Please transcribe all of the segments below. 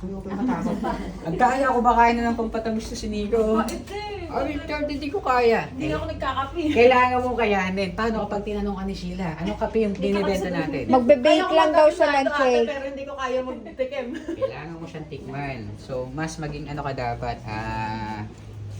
Ang kaya ako ba kaya na ng pampatamis sa siniko? Ay, Richard, hindi ko kaya. Hindi ako nagkakape. Kailangan mo kayanin. Paano kapag tinanong ka ni Sheila, anong kape yung binibenta natin? Magbe-bake lang daw siya ng cake. Pero hindi ko kaya magtikim. Kailangan mo siyang tikman. So, mas maging ano ka dapat,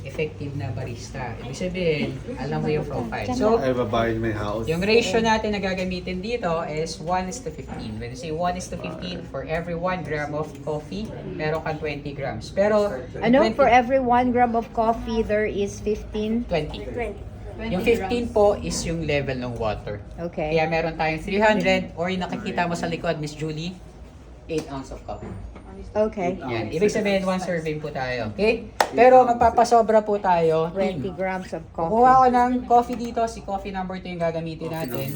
effective na barista. Ibig sabihin, alam mo yung profile. So, Ay, babae may house. yung ratio natin na gagamitin dito is 1:15. When you say 1:15, for every 1 gram of coffee, meron kang 20 grams. Pero, Ano, 20 for every 1 gram of coffee, there is 15? 20. Yung 15 po is yung level ng water. Okay. Kaya meron tayong 300 or yung nakikita mo sa likod, Miss Julie, 8 ounce of coffee. Okay. Yan. Ibig sabihin, 1 serving po tayo. Okay? Pero magpapasobra po tayo. 20 grams of Kukuha coffee. ko ng coffee dito. Si coffee number 2 yung gagamitin natin.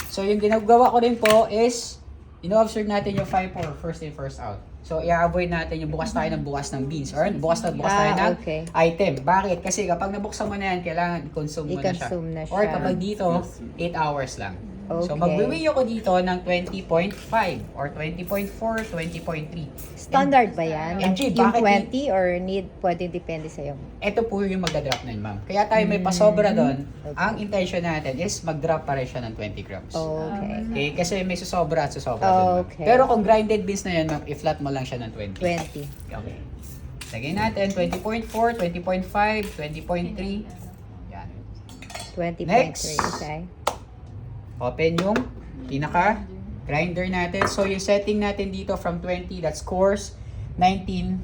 So yung ginagawa ko rin po is, ino-observe natin yung 5 pour, first in, first out. So i-avoid natin yung bukas tayo ng bukas ng beans or bukas tayo ng okay. item. Bakit? Kasi kapag nabuksan mo na yan, kailangan i-consume mo na siya. I-consume na siya. Or kapag dito, 8 hours lang. So Okay. magwi-weigh ako dito ng 20.5 or 20.4, 20.3. Standard ba yan? MG, Yung bakit 20 or need, pwedeng depende sa'yo? Ito po yung magdadrop na yun, ma'am. Kaya tayo may pasobra doon. Ang intention natin is mag-drop pa rin siya ng 20 grams. Okay. Okay? Kasi may susobra at susobra doon, ma'am. Okay. Pero kung grinded beans na yun, ma'am, i-flat mo lang siya ng 20. 20. Okay. Lagay natin 20.4, 20.5, 20.3. Yan. 20.3. Next. Okay. Open yung pinaka grinder natin. So yung setting natin dito from 20, that's coarse, 19,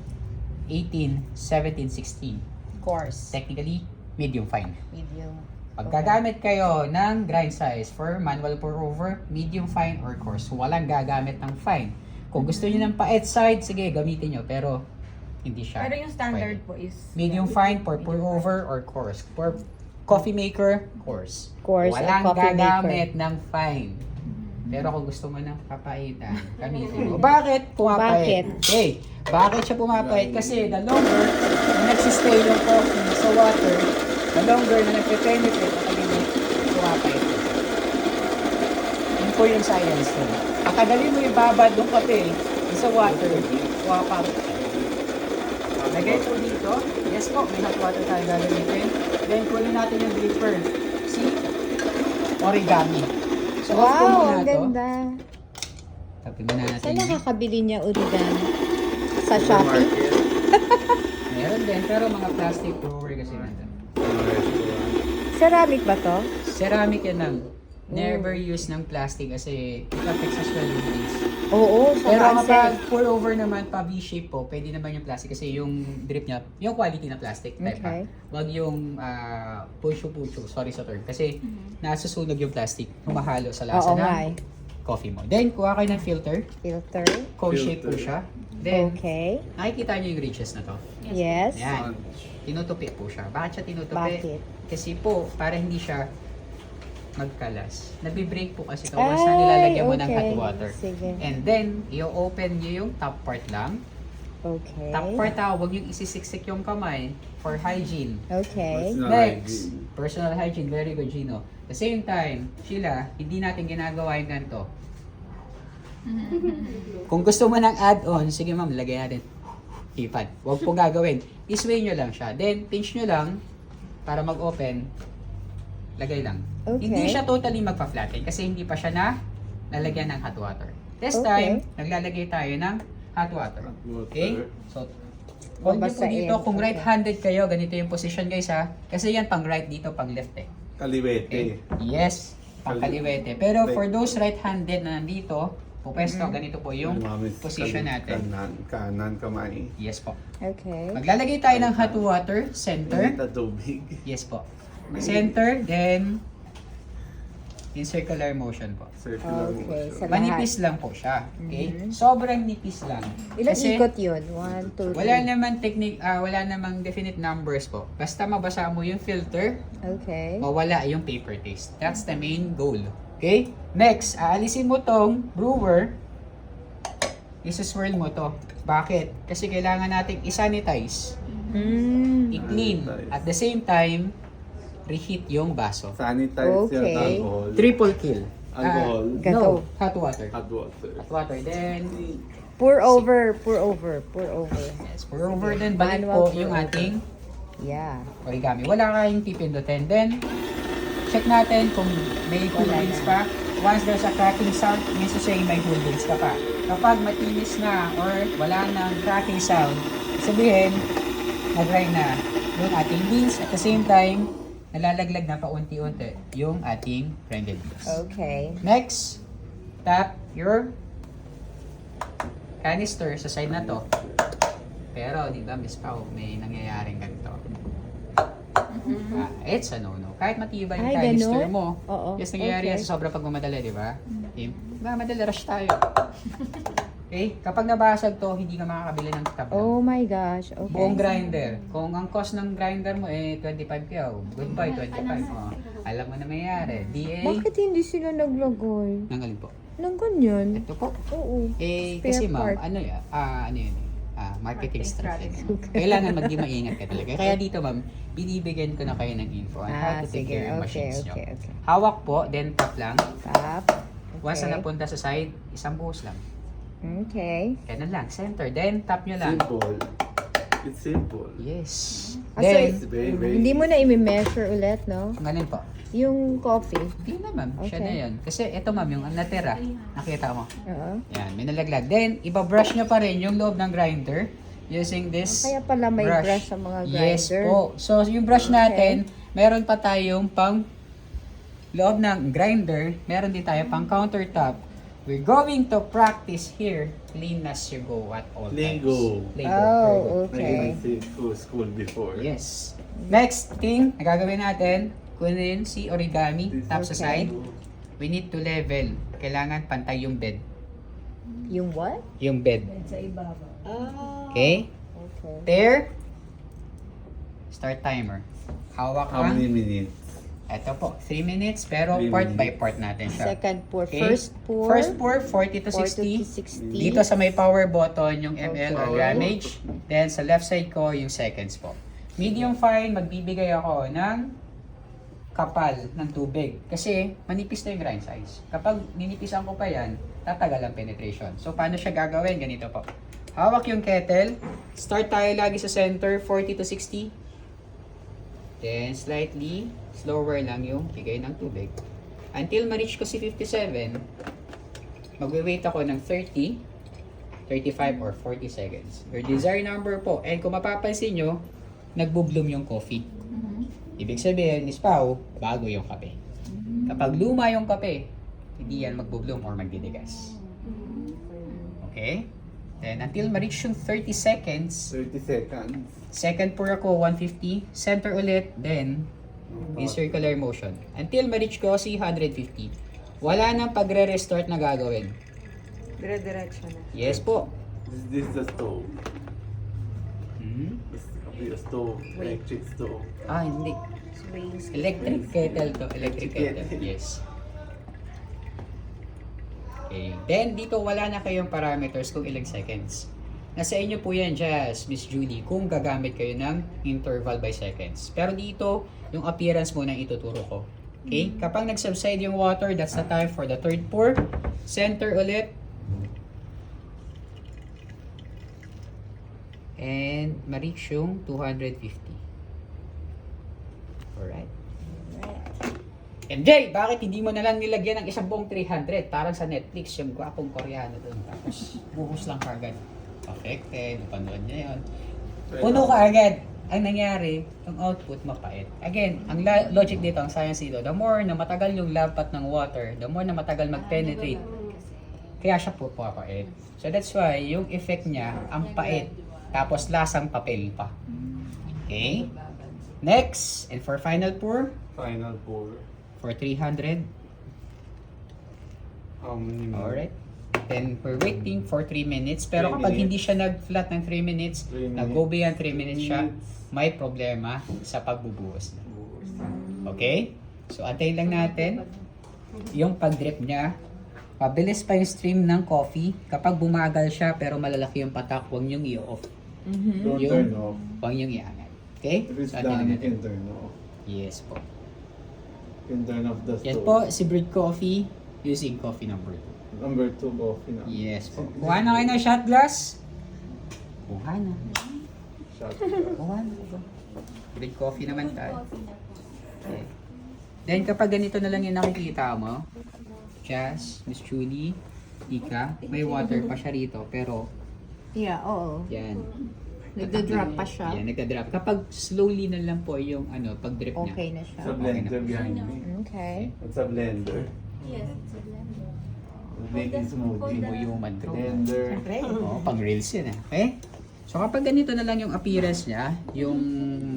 18, 17, 16. Coarse. Technically, medium fine. Medium. Pag gagamit kayo ng grind size for manual pour over, medium fine or coarse. Walang gagamit ng fine. Kung gusto niyo ng pa-edge side, sige, gamitin nyo. Pero hindi siya. Pero yung standard pwede. po is Medium fine for pour over or coarse. For coffee maker, coarse. Coarse at Walang coffee gagamit ng fine. Pero kung gusto mo ng papaitan, gamitin mo. Bakit pumapait? Bakit? Okay. Bakit siya pumapait? Kasi the longer na nagsistay yung coffee sa water, the longer na nagpe-penetrate at pag-init, pumapait. Yun po yung science nun. Pagkadali mo yung babad ng kape sa water, pumapait siya. Lagay po dito. Yes po, may hot water tayo gagamitin. Then, kunin natin yung dripper. See? Origami. So, off ko Wow, muna ang to. ganda. Tapin muna natin. Saan yun. nakakabili niya origami? Sa Shopee? Meron din, pero mga plastic drawer kasi natin. Ceramic ba to? Ceramic yan lang. Never use ng plastic kasi it affects as well yung beans. Oo, sa Pero kasi. kapag pour over naman pa V-shape po, pwede naman yung plastic kasi yung drip niya, yung quality na plastic type Okay. ha. Wag yung pusho-pusho, sorry sa term. Kasi nasusunog yung plastic, humahalo sa lasa Oo ng nga eh. coffee mo. Then, kuha kayo ng filter. Filter. Cone shape po siya. Then, Okay. nakikita niyo yung ridges na to. Yes. Yan. Tinutupi po siya. Bakit siya tinutupi? Bakit? Kasi po, para hindi siya magkalas. Nagbe-break po kasi ito once na nilalagyan mo ng hot okay. water. Sige. And then, i-open nyo yung top part lang. Okay. Top part huwag yung isisiksik yung kamay for hygiene. Okay. Next, personal hygiene. Very good, Gino. The same time, Sheila, hindi natin ginagawa yung ganito. Kung gusto mo ng add-on, sige ma'am, lagay natin. Ipad. Huwag po gagawin. Isway nyo lang siya. Then, pinch nyo lang para mag-open. Lagay lang. Okay. Hindi siya totally magpa-flatten kasi hindi pa siya na lalagyan ng hot water. This Okay. time, naglalagay tayo ng hot water. Okay? So, hold nyo po Babasain. dito. Kung Okay. right-handed kayo, ganito yung position guys ha. Kasi yan pang right dito, pang left eh. Kaliwete. Okay? Yes, pang kaliwete. Pero for those right-handed na nandito, pupwesto, ganito po yung position natin. Kanan kamay. Yes po. Okay. Maglalagay tayo ng hot water, center. Init na tubig. Yes po. Center, then in circular motion po. Circular Okay, motion. sa lahat. Manipis lang po siya. Okay? Sobrang nipis lang. Ilang Kasi ikot yun? 1, 2, 3. wala namang technique, wala namang definite numbers po. Basta mabasa mo yung filter, Okay. mawala yung paper taste. That's the main goal. Okay? Next, aalisin mo tong brewer. Isa-swirl mo to. Bakit? Kasi kailangan nating i-sanitize, i-clean. At the same time, reheat yung baso. Sanitize Okay. yung alcohol. Triple kill. Alcohol. No, Gato. hot water. Hot water. Hot water. Then, Pour over, pour over, pour over. Yes, pour over din, balik Manual po yung pour over. ating Yeah. origami. Wala kayong pipindutin. Then, check natin kung may holdings pa. Once there's a cracking sound, means to say may holdings ka pa. Kapag matinis na or wala nang cracking sound, sabihin, nag-dry na yung ating beans. At the same time, nalalaglag na paunti-unti yung ating grinded beans. Okay. Next, tap your canister sa side na to. Pero, di ba, Miss Pao, may nangyayaring ganito. It's a no-no. Kahit matibay yung Ay, canister ganun? mo, Oo, yes, nangyayari yan okay. sa sobrang pagmamadali, di ba? Mamadali, rush tayo. Okay? Kapag nabasag to, hindi ka makakabili ng tabla. Oh my gosh. Okay. Buong grinder. Kung ang cost ng grinder mo, 25 kayo. Goodbye, 25. Oh. Alam mo na mayayari. DA. Bakit hindi sila naglagay Nangaling po. ng ganyan? Ito po. Oo. Eh, Spare kasi ma'am, part. ano yan? Ano yun? Marketing strategy. Kailangan maging maingat ka talaga. Kaya dito ma'am, binibigyan ko na kayo ng info on how to take sige. care of Okay, machines nyo. okay, okay. Hawak po, then tap lang. Tap. Once Okay. na napunta sa side, isang buhos lang. Okay. Ganun lang, center. Then tap nyo lang. Simple. It's simple. Yes. Ah, so Then, It's very, very Hindi mo na i-measure ulit, no? ganun po. Yung coffee. Hindi na ma'am, siya Okay. na yun. Kasi ito ma'am, yung natira, nakita mo. Oo. Yan, may nalaglag. Then, ibabrush nyo pa rin yung loob ng grinder using this Kaya pala may brush sa mga grinder. Yes po. So, yung brush natin, meron pa tayong pang loob ng grinder, meron din tayo pang countertop. We're going to practice here clean as you go at all Lego. times. Lego. Very good. Oh, Like okay. I said school before. Yes. Next thing na gagawin natin, kunin si origami, tap sa Okay. side. We need to level. Kailangan pantay yung bed. Yung what? Yung bed. Sa ibabaw. Okay? Okay. There. Start timer. Hawak How ang many minutes? Ito po, 3 minutes, pero 3 part by minutes. part natin siya. Second pour. Okay? First pour. First pour, 40 to 40 60. to 60. Dito sa may power button, yung ml or Okay. grammage. Then sa left side ko, yung seconds po. Medium fine, magbibigay ako ng kapal ng tubig. Kasi manipis na yung grind size. Kapag ninipisan ko pa yan, tatagal ang penetration. So paano siya gagawin? Ganito po. Hawak yung kettle. Start tayo lagi sa center, 40 to 60. Then slightly slower lang yung bigay ng tubig. Until ma-reach ko si 57, magwe-wait ako ng 30, 35 or 40 seconds. Your desired number po. And kung mapapansin nyo, nagbo-bloom yung coffee. Ibig sabihin, Miss Pao, bago yung kape. Kapag luma yung kape, hindi yan magbo-bloom or magdidigas. Okay? Then until ma-reach yung 30 seconds, 30 seconds. second pour ako 150, center ulit, then in circular motion. Until ma-reach ko si 150. Wala nang pagre-restart na gagawin. Dire-diretso na. Yes po. This is the stove. Hmm? This is a stove. Electric stove. Hindi. Electric kettle to. Electric kettle. Yes. Okay. Then, dito wala na kayong parameters kung ilang seconds. Nasa inyo po yan, Jazz, Miss Julie, kung gagamit kayo ng interval by seconds. Pero dito, yung appearance muna ang ituturo ko. Okay? Kapag nag-subside yung water, that's the time for the third pour. Center ulit. And ma-reach yung 250. Alright. MJ, bakit hindi mo na lang nilagyan ng isang buong 300? Parang sa Netflix, yung gwapong Koreano doon. Tapos, buhos lang kagad. Affected, napanood niya yun. Puno ka agad. Ang nangyari, yung output mapait. Again, ang logic dito, ang science dito, the more na matagal yung lampat ng water, the more na matagal mag-penetrate, kaya siya po papait. So that's why, yung effect niya, ang pait. Tapos lasang papel pa. Okay? Next, and for final pour, Final pour. for 300. How many minutes? Alright. Then, we're waiting for 3 minutes. Pero 3 kapag minutes. hindi siya nag-flat ng 3 minutes, 3 nag-go beyond 3 minutes siya, Minutes. may problema sa pagbubuhos na. Okay? So, antayin lang natin yung pag-drip niya. Pabilis pa yung stream ng coffee. Kapag bumagal siya, pero malalaki yung patak, huwag niyong i-off. Don't Yung- turn off. Huwag niyong i-angat. Okay? If it's So, antayin done, lang you natin. can turn off. Yes po. You can turn off the stove. Yan po, si Brewed Coffee. using coffee number 2. Number 2 coffee na. Yes po. Kuha na kayo ng shot glass. Kuha na. Shot. Kuha na. Break coffee naman tayo. Okay. Then kapag ganito na lang yung nakikita mo, Jazz, Miss Julie, Ika, may water pa siya rito, pero Yeah, oo. yan. Nagda-drop pa siya. Yan, nagda-drop. Kapag slowly na lang po yung pag-drip niya. Okay na siya. Sa blender behind me. Okay. It's a blender. Yes, it's a blender. Making smoothie. Human drop. Blender. Oo, pang reels yun eh. Okay? So kapag ganito na lang yung appearance niya, yung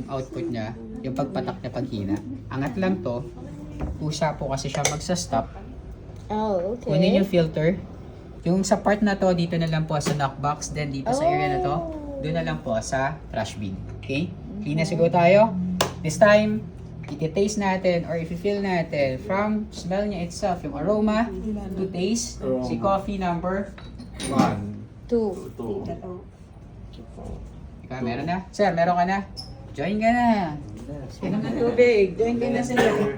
output niya, yung pagpatak niya paghina, angat lang to, kusa po kasi siya magsa-stop. Oh, okay. Kunin yung filter. Yung sa part na to, dito na lang po sa knockbox, then dito sa area na to, doon na lang po sa trash bin. Okay? Clean na siguro tayo. This time, iti-taste natin or i-feel natin from smell niya itself, yung aroma, to taste, si coffee number 1, 2. 2. Ikaw, meron na? Sir, meron ka na? Join ka na. Inom ng tubig. Join ka na, sir.